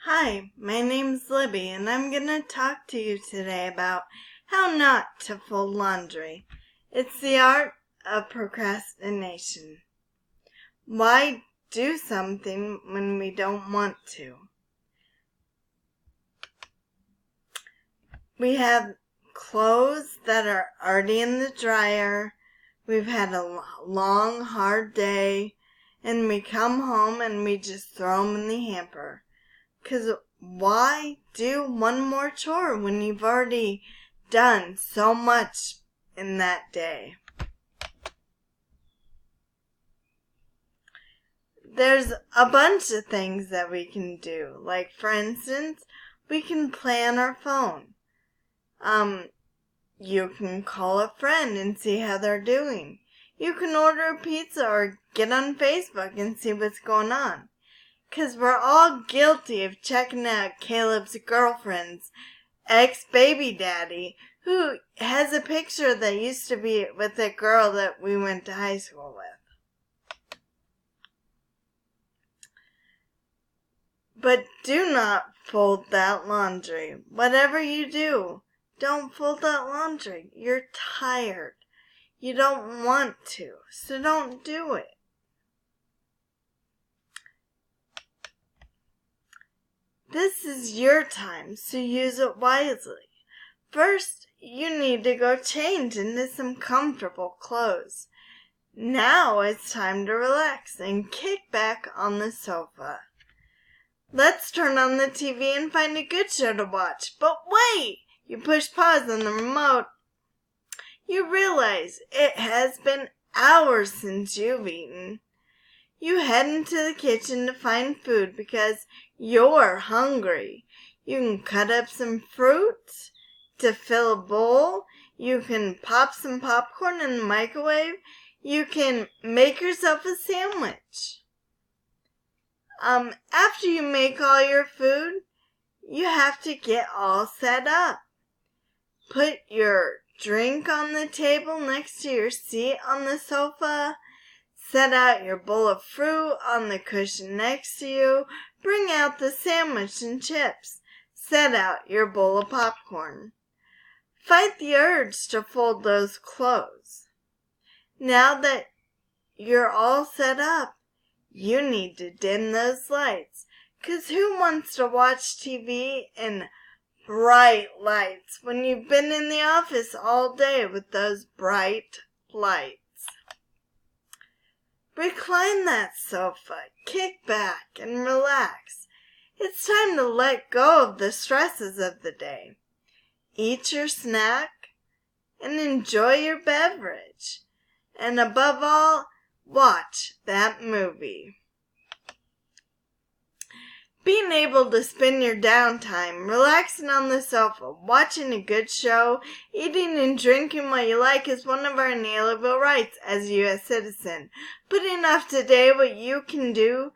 Hi, my name's Libby, and I'm going to talk to you today about how not to fold laundry. It's the art of procrastination. Why do something when we don't want to? We have clothes that are already in the dryer. We've had a long, hard day, and we come home and we just throw them in the hamper. 'Cause why do one more chore when you've already done so much in that day? There's a bunch of things that we can do. Like, for instance, we can play on our phone. You can call a friend and see how they're doing. You can order a pizza or get on Facebook and see what's going on. 'Cause we're all guilty of checking out Caleb's girlfriend's ex-baby daddy, who has a picture that used to be with a girl that we went to high school with. But do not fold that laundry. Whatever you do, don't fold that laundry. You're tired. You don't want to, so don't do it. This is your time, so use it wisely. First, you need to go change into some comfortable clothes. Now it's time to relax and kick back on the sofa. Let's turn on the TV and find a good show to watch. But wait! You push pause on the remote. You realize it has been hours since you've eaten. You head into the kitchen to find food because you're hungry. You can cut up some fruit to fill a bowl. You can pop some popcorn in the microwave. You can make yourself a sandwich. After you make all your food, you have to get all set up. Put your drink on the table next to your seat on the sofa. Set out your bowl of fruit on the cushion next to you. Bring out the sandwich and chips. Set out your bowl of popcorn. Fight the urge to fold those clothes. Now that you're all set up, you need to dim those lights. 'Cause who wants to watch TV in bright lights when you've been in the office all day with those bright lights? Recline that sofa, kick back, and relax. It's time to let go of the stresses of the day. Eat your snack and enjoy your beverage. And above all, watch that movie. Being able to spend your downtime relaxing on the sofa, watching a good show, eating and drinking what you like is one of our inalienable rights as a U.S. citizen. Putting off today what you can do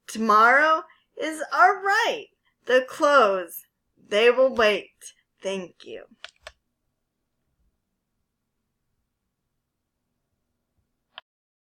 tomorrow is our right. The clothes, they will wait. Thank you.